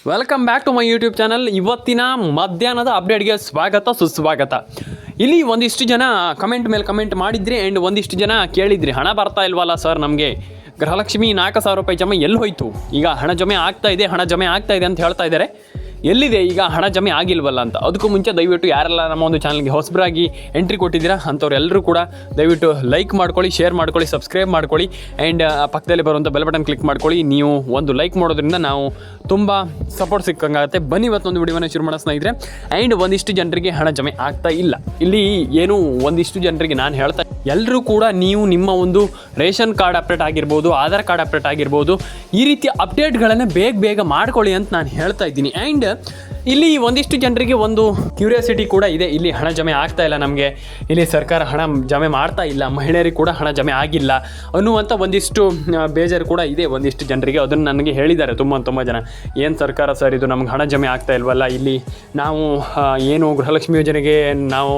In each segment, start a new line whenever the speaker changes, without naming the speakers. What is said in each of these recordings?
Welcome back to my YouTube channel. ಇವತ್ತಿನ ಮಧ್ಯಾಹ್ನದ ಅಪ್ಡೇಟ್ಗೆ ಸ್ವಾಗತ ಸುಸ್ವಾಗತ. ಇಲ್ಲಿ ಒಂದಿಷ್ಟು ಜನ ಕಮೆಂಟ್ ಮೇಲೆ ಕಮೆಂಟ್ ಮಾಡಿದ್ರಿ ಆ್ಯಂಡ್ ಒಂದಿಷ್ಟು ಜನ ಕೇಳಿದ್ರಿ, ಹಣ ಬರ್ತಾ ಇಲ್ವಲ್ಲ ಸರ್ ನಮಗೆ, ಗೃಹಲಕ್ಷ್ಮಿ 4,000 ರೂಪಾಯಿ ಜಮೆ ಎಲ್ಲಿ ಹೋಯಿತು, ಈಗ ಹಣ ಜಮೆ ಆಗ್ತಾ ಇದೆ ಅಂತ ಹೇಳ್ತಾ ಇದ್ದಾರೆ. ಎಲ್ಲಿದೆ ಈಗ ಹಣ ಜಮೆ ಆಗಿಲ್ವಲ್ಲ ಅಂತ. ಅದಕ್ಕೂ ಮುಂಚೆ ದಯವಿಟ್ಟು ಯಾರೆಲ್ಲ ನಮ್ಮ ಒಂದು ಚಾನಲ್ಗೆ ಹೊಸಬರಾಗಿ ಎಂಟ್ರಿ ಕೊಟ್ಟಿದ್ದೀರಾ ಅಂಥವ್ರೆಲ್ಲರೂ ಕೂಡ ದಯವಿಟ್ಟು ಲೈಕ್ ಮಾಡ್ಕೊಳ್ಳಿ, ಶೇರ್ ಮಾಡ್ಕೊಳ್ಳಿ, ಸಬ್ಸ್ಕ್ರೈಬ್ ಮಾಡ್ಕೊಳ್ಳಿ ಆ್ಯಂಡ್ ಪಕ್ಕದಲ್ಲಿ ಬರುವಂಥ ಬೆಲ್ ಬಟನ್ ಕ್ಲಿಕ್ ಮಾಡ್ಕೊಳ್ಳಿ. ನೀವು ಒಂದು ಲೈಕ್ ಮಾಡೋದ್ರಿಂದ ನಾವು ತುಂಬ ಸಪೋರ್ಟ್ ಸಿಕ್ಕಂಗಾಗುತ್ತೆ. ಬನ್ನಿ ಇವತ್ತೊಂದು ವಿಡಿಯೋನ ಶುರು ಮಾಡೋ ಸ್ನೇಹಿತರೆ. ಆ್ಯಂಡ್ ಒಂದಿಷ್ಟು ಜನರಿಗೆ ಹಣ ಜಮೆ ಆಗ್ತಾ ಇಲ್ಲ. ಇಲ್ಲಿ ಏನು ಒಂದಿಷ್ಟು ಜನರಿಗೆ ನಾನು ಹೇಳ್ತಾ, ಎಲ್ಲರೂ ಕೂಡ ನೀವು ನಿಮ್ಮ ಒಂದು ರೇಷನ್ ಕಾರ್ಡ್ ಅಪ್ಡೇಟ್ ಆಗಿರ್ಬೋದು, ಆಧಾರ್ ಕಾರ್ಡ್ ಅಪ್ಡೇಟ್ ಆಗಿರ್ಬೋದು, ಈ ರೀತಿಯ ಅಪ್ಡೇಟ್ಗಳನ್ನು ಬೇಗ ಮಾಡ್ಕೊಳ್ಳಿ ಅಂತ ನಾನು ಹೇಳ್ತಾ ಇದ್ದೀನಿ. ಆ್ಯಂಡ್ ಇಲ್ಲಿ ಒಂದಿಷ್ಟು ಜನರಿಗೆ ಒಂದು ಕ್ಯೂರಿಯಾಸಿಟಿ ಕೂಡ ಇದೆ, ಇಲ್ಲಿ ಹಣ ಜಮೆ ಆಗ್ತಾ ಇಲ್ಲ ನಮಗೆ, ಇಲ್ಲಿ ಸರ್ಕಾರ ಹಣ ಜಮೆ ಮಾಡ್ತಾ ಇಲ್ಲ, ಮಹಿಳೆಯರಿಗೆ ಕೂಡ ಹಣ ಜಮೆ ಆಗಿಲ್ಲ ಅನ್ನುವಂಥ ಒಂದಿಷ್ಟು ಬೇಜಾರು ಕೂಡ ಇದೆ ಒಂದಿಷ್ಟು ಜನರಿಗೆ. ಅದನ್ನು ನನಗೆ ಹೇಳಿದ್ದಾರೆ ತುಂಬ ಜನ, ಏನು ಸರ್ಕಾರ ಸರ್ ಇದು ನಮ್ಗೆ ಹಣ ಜಮೆ ಆಗ್ತಾ ಇಲ್ವಲ್ಲ, ಇಲ್ಲಿ ನಾವು ಏನು ಗೃಹಲಕ್ಷ್ಮಿ ಯೋಜನೆಗೆ ನಾವು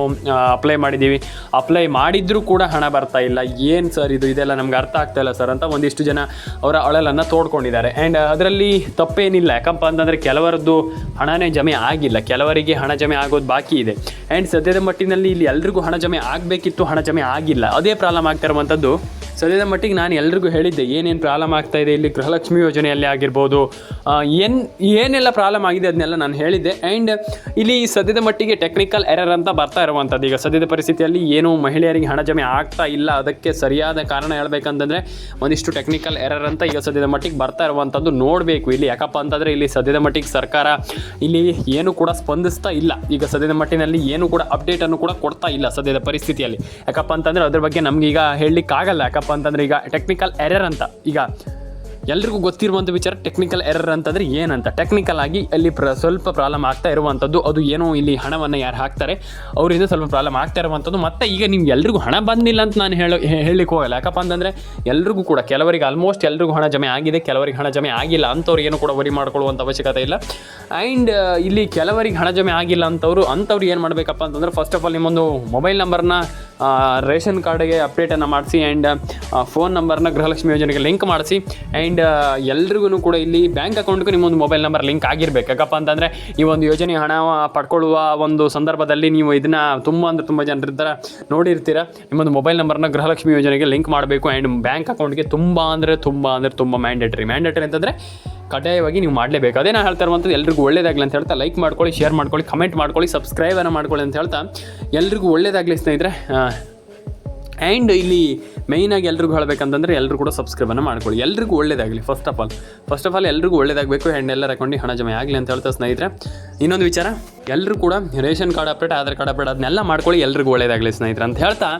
ಅಪ್ಲೈ ಮಾಡಿದ್ದೀವಿ, ಅಪ್ಲೈ ಮಾಡಿದ್ರೂ ಕೂಡ ಹಣ ಬರ್ತಾ ಇಲ್ಲ, ಏನು ಸರ್ ಇದೆಲ್ಲ ನಮ್ಗೆ ಅರ್ಥ ಆಗ್ತಾ ಇಲ್ಲ ಸರ್ ಅಂತ ಒಂದಿಷ್ಟು ಜನ ಅವರ ಅಳಲನ್ನು ತೋಡ್ಕೊಂಡಿದ್ದಾರೆ. ಆ್ಯಂಡ್ ಅದರಲ್ಲಿ ತಪ್ಪೇನಿಲ್ಲ, ಯಾಕಪ್ಪ ಅಂತಂದರೆ ಕೆಲವರದ್ದು ಹಣನೇ ಜಮೆ ಆಗಿಲ್ಲ, ಕೆಲವರಿಗೆ ಹಣ ಜಮೆ ಆಗೋದು ಬಾಕಿ ಇದೆ. ಆ್ಯಂಡ್ ಸದ್ಯದ ಮಟ್ಟಿನಲ್ಲಿ ಇಲ್ಲಿ ಎಲ್ರಿಗೂ ಹಣ ಜಮೆ ಆಗಬೇಕಿತ್ತು, ಹಣ ಜಮೆ ಆಗಿಲ್ಲ, ಅದೇ ಪ್ರಾಬ್ಲಮ್ ಆಗ್ತಾ ಇರುವಂಥದ್ದು. ಸದ್ಯದ ಮಟ್ಟಿಗೆ ನಾನು ಎಲ್ರಿಗೂ ಹೇಳಿದ್ದೆ ಏನೇನು ಪ್ರಾಬ್ಲಮ್ ಆಗ್ತಾಯಿದೆ ಇಲ್ಲಿ ಗೃಹಲಕ್ಷ್ಮಿ ಯೋಜನೆಯಲ್ಲಿ ಆಗಿರ್ಬೋದು, ಏನೆಲ್ಲ ಪ್ರಾಬ್ಲಮ್ ಆಗಿದೆ ಅದನ್ನೆಲ್ಲ ನಾನು ಹೇಳಿದ್ದೆ. ಆ್ಯಂಡ್ ಇಲ್ಲಿ ಸದ್ಯದ ಮಟ್ಟಿಗೆ ಟೆಕ್ನಿಕಲ್ ಎರರ್ ಅಂತ ಬರ್ತಾ ಇರುವಂಥದ್ದು. ಈಗ ಸದ್ಯದ ಪರಿಸ್ಥಿತಿಯಲ್ಲಿ ಏನು ಮಹಿಳೆಯರಿಗೆ ಹಣ ಜಮೆ ಆಗ್ತಾ ಇಲ್ಲ, ಅದಕ್ಕೆ ಸರಿಯಾದ ಕಾರಣ ಹೇಳ್ಬೇಕಂತಂದರೆ ಒಂದಿಷ್ಟು ಟೆಕ್ನಿಕಲ್ ಎರರ್ ಅಂತ ಈಗ ಸದ್ಯದ ಮಟ್ಟಿಗೆ ಬರ್ತಾ ಇರುವಂಥದ್ದು ನೋಡಬೇಕು ಇಲ್ಲಿ. ಯಾಕಪ್ಪ ಅಂತಂದರೆ ಇಲ್ಲಿ ಸದ್ಯದ ಮಟ್ಟಿಗೆ ಸರ್ಕಾರ ಇಲ್ಲಿ ಏನು ಕೂಡ ಸ್ಪಂದಿಸ್ತಾ ಇಲ್ಲ, ಈಗ ಸದ್ಯದ ಮಟ್ಟಿನಲ್ಲಿ ಏನು ಕೂಡ ಅಪ್ಡೇಟನ್ನು ಕೂಡ ಕೊಡ್ತಾ ಇಲ್ಲ ಸದ್ಯದ ಪರಿಸ್ಥಿತಿಯಲ್ಲಿ. ಯಾಕಪ್ಪ ಅಂತಂದರೆ ಅದ್ರ ಬಗ್ಗೆ ನಮಗೀಗ ಹೇಳಲಿಕ್ಕಾಗಲ್ಲ. ಯಾಕಪ್ಪ ಅಂತಂದರೆ ಈಗ ಟೆಕ್ನಿಕಲ್ ಎರರ್ ಅಂತ ಈಗ ಎಲ್ರಿಗೂ ಗೊತ್ತಿರುವಂಥ ವಿಚಾರ. ಟೆಕ್ನಿಕಲ್ ಎರರ್ ಅಂತಂದರೆ ಏನಂತ, ಟೆಕ್ನಿಕಲ್ ಆಗಿ ಅಲ್ಲಿ ಸ್ವಲ್ಪ ಪ್ರಾಬ್ಲಮ್ ಆಗ್ತಾ ಇರುವಂಥದ್ದು. ಅದು ಏನೋ ಇಲ್ಲಿ ಹಣವನ್ನು ಯಾರು ಹಾಕ್ತಾರೆ ಅವರಿಂದ ಸ್ವಲ್ಪ ಪ್ರಾಬ್ಲಮ್ ಆಗ್ತಾ ಇರುವಂಥದ್ದು. ಮತ್ತು ಈಗ ನಿಮ್ಗೆ ಎಲ್ರಿಗೂ ಹಣ ಬಂದಿಲ್ಲ ಅಂತ ನಾನು ಹೇಳಲಿಕ್ಕೆ ಹೋಗಲ್ಲ. ಯಾಕಪ್ಪ ಅಂತಂದರೆ ಎಲ್ರಿಗೂ ಕೂಡ, ಕೆಲವರಿಗೆ ಆಲ್ಮೋಸ್ಟ್ ಎಲ್ರಿಗೂ ಹಣ ಜಮೆ ಆಗಿದೆ, ಕೆಲವರಿಗೆ ಹಣ ಜಮೆ ಆಗಿಲ್ಲ ಅಂಥವ್ರು ಏನು ಕೂಡ ವರಿ ಮಾಡ್ಕೊಳ್ಳುವಂಥ ಅವಶ್ಯಕತೆ ಇಲ್ಲ. ಆ್ಯಂಡ್ ಇಲ್ಲಿ ಕೆಲವರಿಗೆ ಹಣ ಜಮೆ ಆಗಿಲ್ಲ ಅಂಥವ್ರು ಏನು ಮಾಡಬೇಕಪ್ಪ ಅಂತಂದರೆ, ಫಸ್ಟ್ ಆಫ್ ಆಲ್ ನಿಮ್ಮೊಂದು ಮೊಬೈಲ್ ನಂಬರ್ನ ರೇಷನ್ ಕಾರ್ಡ್ಗೆ ಅಪ್ಡೇಟನ್ನು ಮಾಡಿಸಿ ಆ್ಯಂಡ್ ಫೋನ್ ನಂಬರ್ನ ಗೃಹಲಕ್ಷ್ಮಿ ಯೋಜನೆಗೆ ಲಿಂಕ್ ಮಾಡಿಸಿ. ಆ್ಯಂಡ್ ಎಲ್ರಿಗೂ ಕೂಡ ಇಲ್ಲಿ ಬ್ಯಾಂಕ್ ಅಕೌಂಟ್ಗೂ ನಿಮ್ಮೊಂದು ಮೊಬೈಲ್ ನಂಬರ್ ಲಿಂಕ್ ಆಗಿರಬೇಕು. ಯಾಕಪ್ಪ ಅಂತಂದರೆ ಈ ಒಂದು ಯೋಜನೆ ಹಣ ಪಡ್ಕೊಳ್ಳುವ ಒಂದು ಸಂದರ್ಭದಲ್ಲಿ ನೀವು ಇದನ್ನು ತುಂಬ ಜನರಿದ್ದಾರೆ ನೋಡಿರ್ತೀರ. ನಿಮ್ಮೊಂದು ಮೊಬೈಲ್ ನಂಬರ್ನ ಗೃಹಲಕ್ಷ್ಮಿ ಯೋಜನೆಗೆ ಲಿಂಕ್ ಮಾಡಬೇಕು. ಆ್ಯಂಡ್ ಬ್ಯಾಂಕ್ ಅಕೌಂಟ್ಗೆ ತುಂಬ ಮ್ಯಾಂಡೇಟರಿ ಅಂತಂದರೆ ಕಡ್ಡಾಯವಾಗಿ ನೀವು ಮಾಡಲೇಬೇಕು. ಅದೇ ನಾನು ಹೇಳ್ತಾ ಇರುವಂಥದ್ದು. ಎಲ್ರಿಗೂ ಒಳ್ಳೇದಾಗಲಿ ಅಂತ ಹೇಳ್ತಾ ಲೈಕ್ ಮಾಡ್ಕೊಳ್ಳಿ, ಶೇರ್ ಮಾಡ್ಕೊಳ್ಳಿ, ಕಮೆಂಟ್ ಮಾಡ್ಕೊಳ್ಳಿ, ಸಬ್ಸ್ಕ್ರೈಬನ್ನು ಮಾಡ್ಕೊಳ್ಳಿ ಅಂತ ಹೇಳ್ತಾ ಎಲ್ರಿಗೂ ಒಳ್ಳೇದಾಗಲಿ ಸ್ನೇಹಿತರೆ. ಆ್ಯಂಡ್ ಇಲ್ಲಿ ಮೇಯ್ನಾಗಿ ಎಲ್ರಿಗೂ ಹೇಳಬೇಕಂತಂದರೆ ಎಲ್ಲರೂ ಕೂಡ ಸಬ್ಸ್ಕ್ರೈಬನ್ನು ಮಾಡ್ಕೊಳ್ಳಿ, ಎಲ್ರಿಗೂ ಒಳ್ಳೇದಾಗಲಿ. ಫಸ್ಟ್ ಆಫ್ ಆಲ್ ಎಲ್ರಿಗೂ ಒಳ್ಳೇದಾಗಬೇಕು ಆ್ಯಂಡ್ ಎಲ್ಲರ ಅಕೌಂಟಿಗೆ ಹಣ ಜಮೆ ಆಗಲಿ ಅಂತ ಹೇಳ್ತಾ ಸ್ನೇಹಿತರೆ. ಇನ್ನೊಂದು ವಿಚಾರ, ಎಲ್ಲರೂ ಕೂಡ ration card update, Aadhaar card update ಅದನ್ನೆಲ್ಲ ಮಾಡ್ಕೊಳ್ಳಿ, ಎಲ್ರಿಗೂ ಒಳ್ಳೇದಾಗಲಿ ಸ್ನೇಹಿತರೆ ಅಂತ ಹೇಳ್ತಾ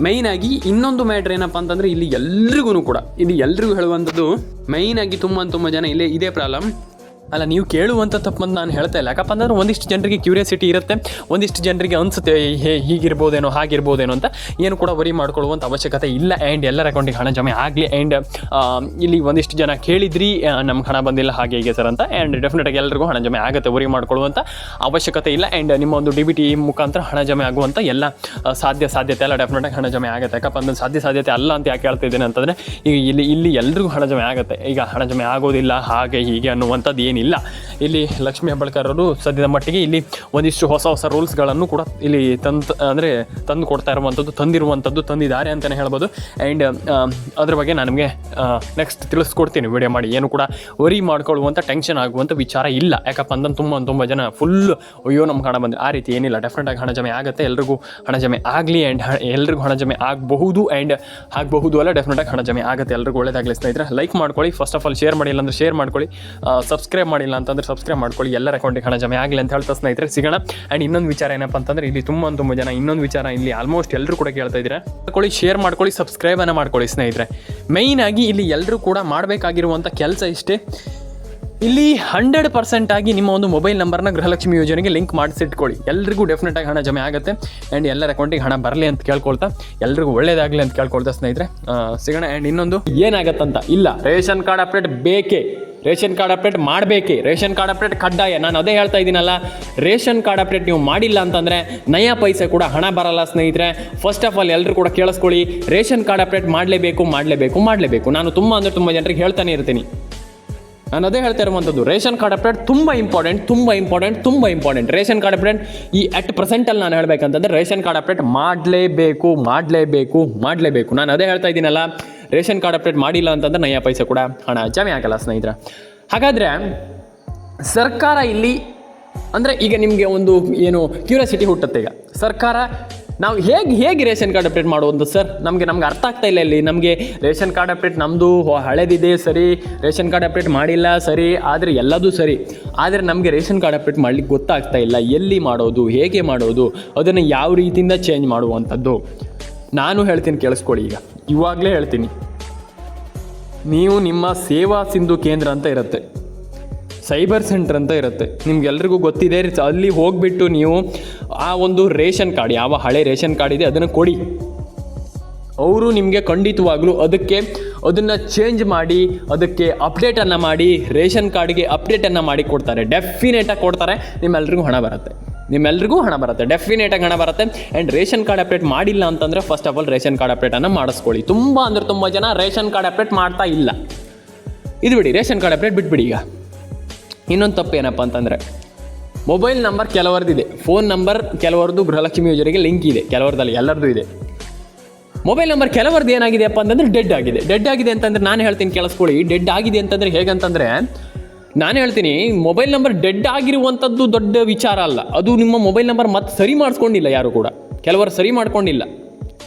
ಮೇಯ್ನಾಗಿ ಇನ್ನೊಂದು ಮ್ಯಾಟ್ರ್ ಏನಪ್ಪ ಅಂತಂದರೆ ಇಲ್ಲಿ ಎಲ್ರಿಗೂ ಹೇಳುವಂಥದ್ದು ಮೇಯ್ನಾಗಿ ತುಂಬ ಜನ ಇದೇ ಪ್ರಾಬ್ಲಮ್ ಅಲ್ಲ, ನೀವು ಕೇಳುವಂಥ ತಪ್ಪಂತ ನಾನು ಹೇಳ್ತಾ ಇಲ್ಲ. ಯಾಕಪ್ಪ ಅಂತಂದ್ರೆ ಒಂದಿಷ್ಟು ಜನರಿಗೆ ಕ್ಯೂರಿಯಾಸಿಟಿ ಇರುತ್ತೆ, ಒಂದಿಷ್ಟು ಜನರಿಗೆ ಅನಿಸುತ್ತೆ ಹೀಗಿರ್ಬೋದೇನೋ ಹಾಗಿರ್ಬೋದೇನೋ ಅಂತ. ಏನು ಕೂಡ ವರಿ ಮಾಡ್ಕೊಳ್ಳುವಂಥ ಅವಶ್ಯಕತೆ ಇಲ್ಲ. ಆ್ಯಂಡ್ ಎಲ್ಲರ ಅಕೌಂಟಿಗೆ ಹಣ ಜಮೆ ಆಗಲಿ. ಆ್ಯಂಡ್ ಇಲ್ಲಿ ಒಂದಿಷ್ಟು ಜನ ಕೇಳಿದ್ರಿ ನಮ್ಗೆ ಹಣ ಬಂದಿಲ್ಲ ಹಾಗೆ ಸರ್ ಅಂತ. ಆ್ಯಂಡ್ ಡೆಫಿನೆಟಾಗಿ ಎಲ್ಲರಿಗೂ ಹಣ ಜಮೆ ಆಗುತ್ತೆ, ವರಿ ಮಾಡ್ಕೊಳ್ಳುವಂಥ ಅವಶ್ಯಕತೆ ಇಲ್ಲ. ಆ್ಯಂಡ್ ನಿಮ್ಮ ಒಂದು DBT ಮುಖಾಂತರ ಹಣ ಜಮೆ ಆಗುವಂಥ ಎಲ್ಲ ಸಾಧ್ಯತೆ ಎಲ್ಲ ಡೆಫಿನೆಟಾಗಿ ಹಣ ಜಮೆ ಆಗುತ್ತೆ. ಯಾಕಪ್ಪ ಅಂದ್ರೆ ಸಾಧ್ಯತೆ ಅಲ್ಲ ಅಂತ ಯಾಕೆ ಹೇಳ್ತಾ ಇದ್ದೇನೆ ಅಂತಂದರೆ, ಈಗ ಇಲ್ಲಿ ಎಲ್ರಿಗೂ ಹಣ ಜಮೆ ಆಗುತ್ತೆ. ಈಗ ಹಣ ಜಮೆ ಆಗೋದಿಲ್ಲ ಹಾಗೆ ಹೀಗೆ ಅನ್ನುವಂಥದ್ದು ಏನಿಲ್ಲ. ಇಲ್ಲಿ ಲಕ್ಷ್ಮೀ ಹೆಬ್ಬಾಳ್ಕರ್ ಅವರು ಸದ್ಯದ ಮಟ್ಟಿಗೆ ಇಲ್ಲಿ ಒಂದಿಷ್ಟು ಹೊಸ ರೂಲ್ಸ್ಗಳನ್ನು ಕೂಡ ಇಲ್ಲಿ ತಂದಿದ್ದಾರೆ ಅಂತಲೇ ಹೇಳ್ಬೋದು. ಆ್ಯಂಡ್ ಅದ್ರ ಬಗ್ಗೆ ನಾನು ನಿಮಗೆ ನೆಕ್ಸ್ಟ್ ತಿಳಿಸ್ಕೊಡ್ತೀನಿ ವಿಡಿಯೋ ಮಾಡಿ. ಏನು ಕೂಡ ವರಿ ಮಾಡ್ಕೊಳ್ಳುವಂಥ ಟೆನ್ಷನ್ ಆಗುವಂಥ ವಿಚಾರ ಇಲ್ಲ. ಯಾಕಪ್ಪ ಅಂದ್ರೆ ತುಂಬ ಜನ ಫುಲ್ ಅಯ್ಯೋ ನಮ್ಗೆ ಹಣ ಬಂದರೆ, ಆ ರೀತಿ ಏನಿಲ್ಲ. ಡೆಫಿನೆಟಾಗಿ ಹಣ ಜಮೆ ಆಗುತ್ತೆ, ಎಲ್ರಿಗೂ ಹಣ ಜಮೆ ಆಗಲಿ. ಆ್ಯಂಡ್ ಎಲ್ರಿಗೂ ಹಣ ಜಮೆ ಆಗಬಹುದು ಆ್ಯಂಡ್ ಆಗಬಹುದು ಅಲ್ಲ, ಡೆಫಿನೆಟಾಗಿ ಹಣ ಜಮೆ ಆಗುತ್ತೆ. ಎಲ್ರಿಗೂ ಒಳ್ಳೇದಾಗಲಿ ಸ್ನೇಹಿತರೆ. ಲೈಕ್ ಮಾಡ್ಕೊಳ್ಳಿ, ಫಸ್ಟ್ ಆಫ್ ಆಲ್ ಶೇರ್ ಮಾಡಿಲ್ಲ ಅಂದರೆ ಶೇರ್ ಮಾಡ್ಕೊಳ್ಳಿ, ಸಬ್ಸ್ಕ್ರೈಬ್ ಮಾಡಿಲ್ಲ ಅಂತಂದರೆ ಸಬ್ಸ್ಕ್ರೈಬ್ ಮಾಡ್ಕೊಳ್ಳಿ, ಎಲ್ಲರ ಅಕೌಂಟಿಗೆ ಹಣ ಜಮೆ ಆಗಲಿ ಅಂತ ಹೇಳ್ತಾ ಸ್ನೇಹಿತರೆ ಸಿಗೋಣ. ಆ್ಯಂಡ್ ಇನ್ನೊಂದು ವಿಚಾರ ಏನಪ್ಪ ಅಂತಂದರೆ ಇಲ್ಲಿ ತುಂಬ ಜನ ಇನ್ನೊಂದು ವಿಚಾರ ಇಲ್ಲಿ ಆಲ್ಮೋಸ್ಟ್ ಎಲ್ಲರೂ ಕೂಡ ಕೇಳ್ತಾ ಇದ್ದೀರಾ, ಮಾಡ್ಕೊಳ್ಳಿ, ಶೇರ್ ಮಾಡ್ಕೊಳ್ಳಿ, ಸಬ್ಸ್ಕ್ರೈಬನ್ನು ಮಾಡ್ಕೊಳ್ಳಿ ಸ್ನೇಹಿತರೆ. ಮೇಯ್ನಾಗಿ ಇಲ್ಲಿ ಎಲ್ಲರೂ ಕೂಡ ಮಾಡಬೇಕಾಗಿರುವಂಥ ಕೆಲಸ ಇಷ್ಟೇ. ಇಲ್ಲಿ 100% ಆಗಿ ನಿಮ್ಮ ಒಂದು ಮೊಬೈಲ್ ನಂಬರ್ನ ಗೃಹಲಕ್ಷ್ಮಿ ಯೋಜನೆಗೆ ಲಿಂಕ್ ಮಾಡಿಸಿಟ್ಕೊಳ್ಳಿ, ಎಲ್ರಿಗೂ ಡೆಫಿನೆಟಾಗಿ ಹಣ ಜಮೆ ಆಗುತ್ತೆ. ಆ್ಯಂಡ್ ಎಲ್ಲರ ಅಕೌಂಟಿಗೆ ಹಣ ಬರಲಿ ಅಂತ ಕೇಳ್ಕೊಳ್ತಾ, ಎಲ್ರಿಗೂ ಒಳ್ಳೇದಾಗಲಿ ಅಂತ ಕೇಳ್ಕೊಳ್ತಾ ಸ್ನೇಹಿತರೆ ಸಿಗೋಣ. ಆ್ಯಂಡ್ ಇನ್ನೊಂದು ಏನಾಗತ್ತಂತ ಇಲ್ಲ, ರೇಷನ್ ಕಾರ್ಡ್ ಅಪ್ಡೇಟ್ ಬೇಕೇ, ರೇಷನ್ ಕಾರ್ಡ್ ಅಪ್ಡೇಟ್ ಮಾಡಬೇಕೇ, ರೇಷನ್ ಕಾರ್ಡ್ ಅಪ್ಡೇಟ್ ಕಡ್ಡಾಯ. ನಾನು ಅದೇ ಹೇಳ್ತಾ ಇದ್ದೀನಲ್ಲ, ರೇಷನ್ ಕಾರ್ಡ್ ಅಪ್ಡೇಟ್ ನೀವು ಮಾಡಿಲ್ಲ ಅಂತಂದರೆ ನಯ ಪೈಸೆ ಕೂಡ ಹಣ ಬರಲ್ಲ ಸ್ನೇಹಿತರೆ. ಫಸ್ಟ್ ಆಫ್ ಆಲ್ ಎಲ್ಲರೂ ಕೂಡ ಕೇಳಿಸ್ಕೊಳ್ಳಿ, ರೇಷನ್ ಕಾರ್ಡ್ ಅಪ್ಡೇಟ್ ಮಾಡಲೇಬೇಕು. ನಾನು ತುಂಬ ಜನರಿಗೆ ಹೇಳ್ತಾನೆ ಇರ್ತೀನಿ. ನಾನು ಅದೇ ಹೇಳ್ತಾ ಇರುವಂಥದ್ದು, ರೇಷನ್ ಕಾರ್ಡ್ ಅಪ್ಡೇಟ್ ತುಂಬ ಇಂಪಾರ್ಟೆಂಟ್. ರೇಷನ್ ಕಾರ್ಡ್ ಅಪ್ಡೇಟ್ ಈ ಅಟ್ ಪ್ರೆಸೆಂಟಲ್ಲಿ ನಾನು ಹೇಳಬೇಕಂತಂದರೆ ರೇಷನ್ ಕಾರ್ಡ್ ಅಪ್ಡೇಟ್ ಮಾಡಲೇಬೇಕು. ನಾನು ಅದೇ ಹೇಳ್ತಾ ಇದ್ದೀನಲ್ಲ, ರೇಷನ್ ಕಾರ್ಡ್ ಅಪ್ಡೇಟ್ ಮಾಡಿಲ್ಲ ಅಂತಂದ್ರೆ ನಯ ಪೈಸೆ ಕೂಡ ಹಣ ಜಮೆ ಆಗಲ್ಲ ಸ್ನೇಹಿತರೆ. ಹಾಗಾದರೆ ಸರ್ಕಾರ ಇಲ್ಲಿ ಅಂದರೆ ಈಗ ನಿಮಗೆ ಒಂದು ಏನು ಕ್ಯೂರಿಯಾಸಿಟಿ ಹುಟ್ಟುತ್ತೆ, ಈಗ ಸರ್ಕಾರ ನಾವು ಹೇಗೆ ರೇಷನ್ ಕಾರ್ಡ್ ಅಪ್ಡೇಟ್ ಮಾಡುವಂಥ ಸರ್, ನಮಗೆ ಅರ್ಥ ಆಗ್ತಾ ಇಲ್ಲ. ಇಲ್ಲಿ ನಮಗೆ ರೇಷನ್ ಕಾರ್ಡ್ ಅಪ್ಡೇಟ್ ನಮ್ಮದು ಹಳೆದಿದೆ ಸರಿ, ರೇಷನ್ ಕಾರ್ಡ್ ಅಪ್ಡೇಟ್ ಮಾಡಿಲ್ಲ ಸರಿ, ಆದರೆ ಎಲ್ಲದೂ ಸರಿ, ಆದರೆ ನಮಗೆ ರೇಷನ್ ಕಾರ್ಡ್ ಅಪ್ಡೇಟ್ ಮಾಡಲಿಕ್ಕೆ ಗೊತ್ತಾಗ್ತಾ ಇಲ್ಲ. ಎಲ್ಲಿ ಮಾಡೋದು, ಹೇಗೆ ಮಾಡೋದು, ಅದನ್ನು ಯಾವ ರೀತಿಯಿಂದ ಚೇಂಜ್ ಮಾಡುವಂಥದ್ದು ನಾನು ಹೇಳ್ತೀನಿ, ಕೇಳಿಸ್ಕೊಳ್ಳಿ. ಇವಾಗಲೇ ಹೇಳ್ತೀನಿ, ನೀವು ನಿಮ್ಮ ಸೇವಾ ಸಿಂಧು ಕೇಂದ್ರ ಅಂತ ಇರುತ್ತೆ, ಸೈಬರ್ ಸೆಂಟರ್ ಅಂತ ಇರುತ್ತೆ, ನಿಮ್ಗೆಲ್ರಿಗೂ ಗೊತ್ತಿದೆ. ಅಲ್ಲಿ ಹೋಗಿಬಿಟ್ಟು ನೀವು ಆ ಒಂದು ರೇಷನ್ ಕಾರ್ಡ್, ಯಾವ ಹಳೆ ರೇಷನ್ ಕಾರ್ಡ್ ಇದೆ ಅದನ್ನು ಕೊಡಿ. ಅವರು ನಿಮಗೆ ಖಂಡಿತವಾಗ್ಲೂ ಅದನ್ನು ಚೇಂಜ್ ಮಾಡಿ, ಅದಕ್ಕೆ ಅಪ್ಡೇಟನ್ನು ಮಾಡಿ, ರೇಷನ್ ಕಾರ್ಡ್ಗೆ ಅಪ್ಡೇಟನ್ನು ಮಾಡಿ ಕೊಡ್ತಾರೆ. ಡೆಫಿನೆಟಾಗಿ ಕೊಡ್ತಾರೆ. ನಿಮ್ಮೆಲ್ರಿಗೂ ಹಣ ಬರುತ್ತೆ, ಡೆಫಿನೆಟಾಗಿ ಹಣ ಬರುತ್ತೆ. ಆ್ಯಂಡ್ ರೇಷನ್ ಕಾರ್ಡ್ ಅಪ್ಡೇಟ್ ಮಾಡಿಲ್ಲ ಅಂತಂದರೆ first of all ration card ಅಪ್ಡೇಟನ್ನು ಮಾಡಿಸ್ಕೊಳ್ಳಿ. ತುಂಬ ಜನ ರೇಷನ್ ಕಾರ್ಡ್ ಅಪ್ಡೇಟ್ ಮಾಡ್ತಾ ಇಲ್ಲ. ಇದು ಬಿಡಿ, ರೇಷನ್ ಕಾರ್ಡ್ ಅಪ್ಡೇಟ್ ಬಿಟ್ಬಿಡಿ. ಈಗ ಇನ್ನೊಂದು ತಪ್ಪು ಏನಪ್ಪ ಅಂತಂದರೆ, ಮೊಬೈಲ್ ನಂಬರ್ ಕೆಲವರದಿದೆ, ಫೋನ್ ನಂಬರ್ ಕೆಲವರದು ಗೃಹಲಕ್ಷ್ಮಿ ಯೋಜನೆಗೆ ಲಿಂಕ್ ಇದೆ, ಕೆಲವರದಲ್ಲಿ ಎಲ್ಲರದು ಇದೆ. ಮೊಬೈಲ್ ನಂಬರ್ ಕೆಲವರದ್ದು ಏನಾಗಿದೆಯಪ್ಪ ಅಂತಂದರೆ ಡೆಡ್ ಆಗಿದೆ ಅಂತಂದರೆ ನಾನು ಹೇಳ್ತೀನಿ, ಕೇಳಿಸ್ಕೊಳ್ಳಿ. ಡೆಡ್ ಆಗಿದೆ ಅಂತಂದರೆ ಹೇಗಂತಂದರೆ, ನಾನು ಹೇಳ್ತೀನಿ, ಮೊಬೈಲ್ ನಂಬರ್ ಡೆಡ್ ಆಗಿರುವಂಥದ್ದು ದೊಡ್ಡ ವಿಚಾರ ಅಲ್ಲ. ಅದು ನಿಮ್ಮ ಮೊಬೈಲ್ ನಂಬರ್ ಮತ್ತೆ ಸರಿ ಮಾಡಿಸ್ಕೊಂಡಿಲ್ಲ, ಯಾರು ಕೂಡ ಕೆಲವರು ಸರಿ ಮಾಡ್ಕೊಂಡಿಲ್ಲ.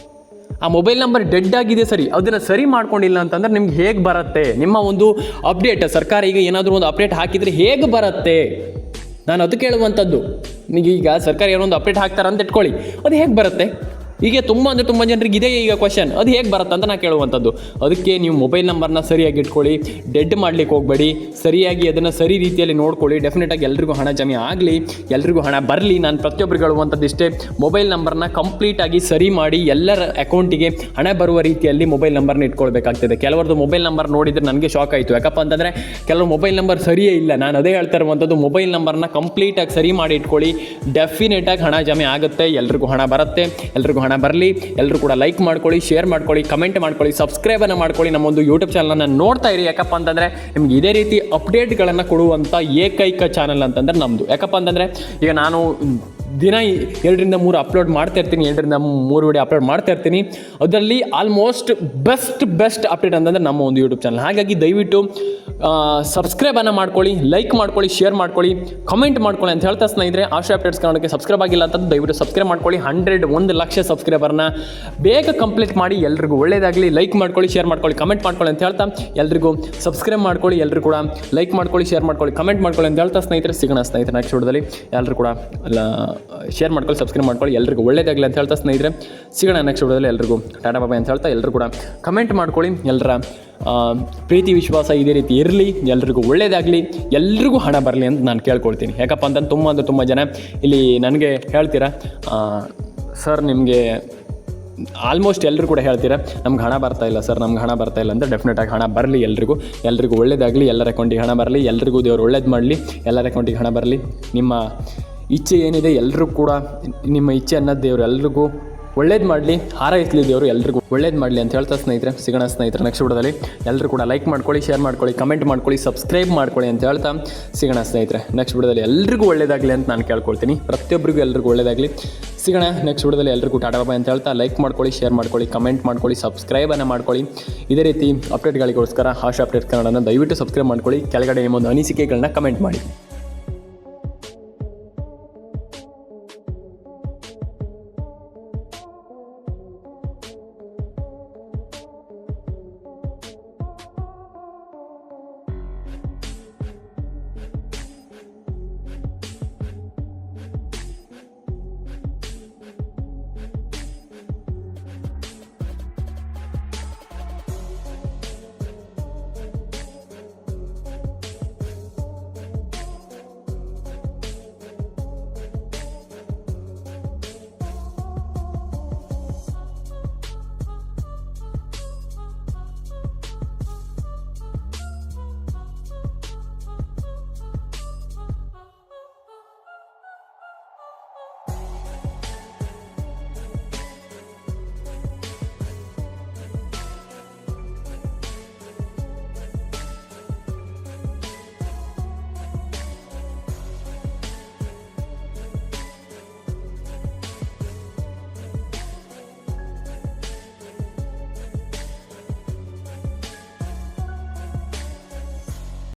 ಆ ಮೊಬೈಲ್ ನಂಬರ್ ಡೆಡ್ ಆಗಿದೆ ಸರಿ, ಅದನ್ನು ಸರಿ ಮಾಡ್ಕೊಂಡಿಲ್ಲ ಅಂತಂದ್ರೆ ನಿಮ್ಗೆ ಹೇಗೆ ಬರುತ್ತೆ ನಿಮ್ಮ ಒಂದು ಅಪ್ಡೇಟ್? ಸರ್ಕಾರ ಈಗ ಏನಾದರೂ ಒಂದು ಅಪ್ಡೇಟ್ ಹಾಕಿದರೆ ಹೇಗೆ ಬರುತ್ತೆ? ನಾನು ಅದು ಕೇಳುವಂಥದ್ದು. ಈಗ ಸರ್ಕಾರ ಏನೋ ಒಂದು ಅಪ್ಡೇಟ್ ಹಾಕ್ತಾರೆ ಅಂತ ಇಟ್ಕೊಳ್ಳಿ, ಅದು ಹೇಗೆ ಬರುತ್ತೆ? ಹೀಗೆ ತುಂಬ ಜನರಿಗೆ ಇದೇ ಈಗ ಕ್ವಶನ್, ಅದು ಹೇಗೆ ಬರುತ್ತೆ ಅಂತ ನಾನು ಕೇಳುವಂಥದ್ದು. ಅದಕ್ಕೆ ನೀವು ಮೊಬೈಲ್ ನಂಬರ್ನ ಸರಿಯಾಗಿ ಇಟ್ಕೊಳ್ಳಿ, ಡೆಡ್ ಮಾಡಲಿಕ್ಕೆ ಹೋಗಬೇಡಿ, ಸರಿಯಾಗಿ ಅದನ್ನು ಸರಿ ರೀತಿಯಲ್ಲಿ ನೋಡ್ಕೊಳ್ಳಿ. ಡೆಫಿನೆಟಾಗಿ ಎಲ್ರಿಗೂ ಹಣ ಜಮೆ ಆಗಲಿ, ಎಲ್ರಿಗೂ ಹಣ ಬರಲಿ. ನಾನು ಪ್ರತಿಯೊಬ್ಬರಿಗೆ ಹೇಳುವಂಥದ್ದು ಇಷ್ಟೇ, ಮೊಬೈಲ್ ನಂಬರ್ನ ಕಂಪ್ಲೀಟಾಗಿ ಸರಿ ಮಾಡಿ ಎಲ್ಲರ ಅಕೌಂಟಿಗೆ ಹಣ ಬರುವ ರೀತಿಯಲ್ಲಿ ಮೊಬೈಲ್ ನಂಬರ್ನ ಇಟ್ಕೊಳ್ಬೇಕಾಗ್ತದೆ. ಕೆಲವರದ್ದು ಮೊಬೈಲ್ ನಂಬರ್ ನೋಡಿದರೆ ನನಗೆ ಶಾಕ್ ಆಯಿತು. ಯಾಕಪ್ಪ ಅಂತಂದರೆ ಕೆಲವರು ಮೊಬೈಲ್ ನಂಬರ್ ಸರಿಯೇ ಇಲ್ಲ. ನಾನು ಅದೇ ಹೇಳ್ತಾ ಇರುವಂಥದ್ದು, ಮೊಬೈಲ್ ನಂಬರ್ನ ಕಂಪ್ಲೀಟಾಗಿ ಸರಿ ಮಾಡಿ ಇಟ್ಕೊಳ್ಳಿ. ಡೆಫಿನೆಟಾಗಿ ಹಣ ಜಮೆ ಆಗುತ್ತೆ, ಎಲ್ರಿಗೂ ಹಣ ಬರುತ್ತೆ, ಎಲ್ರಿಗೂ ಹಣ ಬರಲಿ. ಎಲ್ಲರೂ ಕೂಡ ಲೈಕ್ ಮಾಡ್ಕೊಳ್ಳಿ, ಶೇರ್ ಮಾಡ್ಕೊಳ್ಳಿ, ಕಮೆಂಟ್ ಮಾಡ್ಕೊಳ್ಳಿ, ಸಬ್ಸ್ಕ್ರೈಬನ್ನು ಮಾಡ್ಕೊಳ್ಳಿ. ನಮ್ಮೊಂದು ಯೂಟ್ಯೂಬ್ ಚಾನಲನ್ನು ನೋಡ್ತಾ ಇರಿ. ಯಾಕಪ್ಪ ಅಂತಂದರೆ ನಿಮ್ಗೆ ಇದೇ ರೀತಿ ಅಪ್ಡೇಟ್ಗಳನ್ನು ಕೊಡುವಂಥ ಏಕೈಕ ಚಾನಲ್ ಅಂತಂದರೆ ನಮ್ಮದು. ಯಾಕಪ್ಪ ಅಂತಂದರೆ ಈಗ ನಾನು ದಿನ 2 ರಿಂದ 3 ಅಪ್ಲೋಡ್ ಮಾಡ್ತಾ ಇರ್ತೀನಿ, 2 ರಿಂದ 3 ವಿಡಿಯೋ ಅಪ್ಲೋಡ್ ಮಾಡ್ತಾ ಇರ್ತೀನಿ. ಅದರಲ್ಲಿ ಆಲ್ಮೋಸ್ಟ್ ಬೆಸ್ಟ್ ಅಪ್ಡೇಟ್ ಅಂತಂದರೆ ನಮ್ಮ ಒಂದು ಯೂಟ್ಯೂಬ್ ಚಾನಲ್. ಹಾಗಾಗಿ ದಯವಿಟ್ಟು ಸಬ್ಸ್ಕ್ರೈಬನ್ನು ಮಾಡ್ಕೊಳ್ಳಿ, ಲೈಕ್ ಮಾಡ್ಕೊಳ್ಳಿ, ಶೇರ್ ಮಾಡ್ಕೊಳ್ಳಿ, ಕಮೆಂಟ್ ಮಾಡ್ಕೊಳ್ಳಿ ಅಂತ ಹೇಳ್ತಾ ಸ್ನೇಹಿತರೆ, ಆಶ್ರಯ ಅಪ್ಡೇಟ್ಸ್ ಕನ್ನಡಕ್ಕೆ ಸಬ್ಸ್ಕ್ರೈಬ್ ಆಗಿಲ್ಲ ಅಂತಂದು ದಯವಿಟ್ಟು ಸಬ್ಸ್ಕ್ರೈಬ್ ಮಾಡ್ಕೊಳ್ಳಿ. 1 ಲಕ್ಷ ಸಬ್ಸ್ಕ್ರೈಬರ್ನ ಬೇಗ ಕಂಪ್ಲೀಟ್ ಮಾಡಿ. ಎಲ್ರಿಗೂ ಒಳ್ಳೆಯದಾಗಲಿ. ಲೈಕ್ ಮಾಡ್ಕೊಳ್ಳಿ, ಶೇರ್ ಮಾಡ್ಕೊಳ್ಳಿ, ಕಮೆಂಟ್ ಮಾಡ್ಕೊಳ್ಳಿ ಅಂತ ಹೇಳ್ತಾ ಎಲ್ರಿಗೂ ಸಬ್ಸ್ಕ್ರೈಬ್ ಮಾಡ್ಕೊಳ್ಳಿ, ಎಲ್ಲರೂ ಕೂಡ ಲೈಕ್ ಮಾಡ್ಕೊಳ್ಳಿ, ಶೇರ್ ಮಾಡ್ಕೊಳ್ಳಿ, ಕಮೆಂಟ್ ಮಾಡ್ಕೊಳ್ಳಿ ಅಂತ ಹೇಳ್ತಾ ಸ್ನೇಹಿತರೆ, ಸಿಗೋಣ ಸ್ನೇಹಿತರೆ ನೆಕ್ಸ್ಟ್ ವಿಡಿಯೋದಲ್ಲಿ. ಎಲ್ಲರೂ ಕೂಡ ಶೇರ್ ಮಾಡ್ಕೊಳ್ಳಿ, ಸಬ್ಸ್ಕ್ರೈಬ್ ಮಾಡ್ಕೊಳ್ಳಿ, ಎಲ್ರಿಗೂ ಒಳ್ಳೆಯದಾಗಲಿ ಅಂತ ಹೇಳ್ತಾ ಸ್ನೇಹಿತರೆ, ಸಿಗೋಣ ನೆಕ್ಸ್ಟ್ ವಿಡಿಯೋದಲ್ಲಿ. ಎಲ್ರಿಗೂ ಟಾಟಾ ಬಾಬಾ ಅಂತ ಹೇಳ್ತಾ ಎಲ್ಲರೂ ಕೂಡ ಕಮೆಂಟ್ ಮಾಡ್ಕೊಳ್ಳಿ. ಎಲ್ಲರ ಪ್ರೀತಿ ವಿಶ್ವಾಸ ಇದೇ ರೀತಿ ಇರಲಿ, ಎಲ್ರಿಗೂ ಒಳ್ಳೆಯದಾಗಲಿ, ಎಲ್ರಿಗೂ ಹಣ ಬರಲಿ ಅಂತ ನಾನು ಕೇಳ್ಕೊಳ್ತೀನಿ. ಯಾಕಪ್ಪ ಅಂತಂದ್ರೆ ತುಂಬ ಜನ ಇಲ್ಲಿ ನನಗೆ ಹೇಳ್ತೀರಾ, ಸರ್ ನಿಮಗೆ ಆಲ್ಮೋಸ್ಟ್ ಎಲ್ಲರೂ ಕೂಡ ಹೇಳ್ತೀರಾ ನಮ್ಗೆ ಹಣ ಬರ್ತಾ ಇಲ್ಲ ಸರ್, ನಮ್ಗೆ ಹಣ ಬರ್ತಾ ಇಲ್ಲ ಅಂತ. ಡೆಫಿನೆಟಾಗಿ ಹಣ ಬರಲಿ, ಎಲ್ರಿಗೂ ಒಳ್ಳೆಯದಾಗಲಿ, ಎಲ್ಲರ ಅಕೌಂಟಿಗೆ ಹಣ ಬರಲಿ, ಎಲ್ರಿಗೂ ದೇವರು ಒಳ್ಳೇದು ಮಾಡಲಿ, ಎಲ್ಲರ ಅಕೌಂಟಿಗೆ ಹಣ ಬರಲಿ. ನಿಮ್ಮ ಇಚ್ಛೆ ಏನಿದೆ ಎಲ್ಲರೂ ಕೂಡ ನಿಮ್ಮ ಇಚ್ಛೆ ಅನ್ನೋದು ದೇವರು ಎಲ್ರಿಗೂ ಒಳ್ಳೇದು ಮಾಡಲಿ, ಹಾರೈಸಲಿ ದೇವರು ಎಲ್ರಿಗೂ ಒಳ್ಳೇದು ಮಾಡಲಿ ಅಂತ ಹೇಳ್ತಾ ಸ್ನೇಹಿತರೆ, ಸಿಗೋಣ ಸ್ನೇಹಿತರೆ ನೆಕ್ಸ್ಟ್ ವಿಡಿಯೋದಲ್ಲಿ. ಎಲ್ಲರೂ ಕೂಡ ಲೈಕ್ ಮಾಡ್ಕೊಳ್ಳಿ, ಶೇರ್ ಮಾಡ್ಕೊಳ್ಳಿ, ಕಮೆಂಟ್ ಮಾಡ್ಕೊಳ್ಳಿ, ಸಬ್ಸ್ಕ್ರೈಬ್ ಮಾಡ್ಕೊಳ್ಳಿ ಅಂತ ಹೇಳ್ತಾ ಸಿಗೋಣ ಸ್ನೇಹಿತರೆ ನೆಕ್ಸ್ಟ್ ವಿಡಿಯೋದಲ್ಲಿ. ಎಲ್ರಿಗೂ ಒಳ್ಳೇದಾಗಲಿ ಅಂತ ನಾನು ಕೇಳ್ಕೊಳ್ತೀನಿ, ಪ್ರತಿಯೊಬ್ಬರಿಗೂ ಎಲ್ರಿಗೂ ಒಳ್ಳೇದಾಗಲಿ. ಸಿಗೋಣ ನೆಕ್ಸ್ಟ್ ವಿಡಿಯೋದಲ್ಲಿ. ಎಲ್ರಿಗೂ ಟಾಟಾ ಬಾಬಾ ಅಂತ ಹೇಳ್ತಾ ಲೈಕ್ ಮಾಡ್ಕೊಳ್ಳಿ, ಶೇರ್ ಮಾಡ್ಕೊಳ್ಳಿ, ಕಮೆಂಟ್ ಮಾಡ್ಕೊಳ್ಳಿ, ಸಬ್ಸ್ಕ್ರೈಬನ್ನು ಮಾಡ್ಕೊಳ್ಳಿ. ಇದೇ ರೀತಿ ಅಪ್ಡೇಟ್ಗಳಿಗೋಸ್ಕರ ಆಶಾ ಅಪ್ಡೇಟ್ ಕನ್ನಡನ ದಯವಿಟ್ಟು ಸಬ್ಸ್ಕ್ರೈಬ್ ಮಾಡ್ಕೊಳ್ಳಿ. ಕೆಳಗಡೆ ನಿಮ್ಮೊಂದು ಅನಿಸಿಕೆಗಳನ್ನ ಕಮೆಂಟ್ ಮಾಡಿ.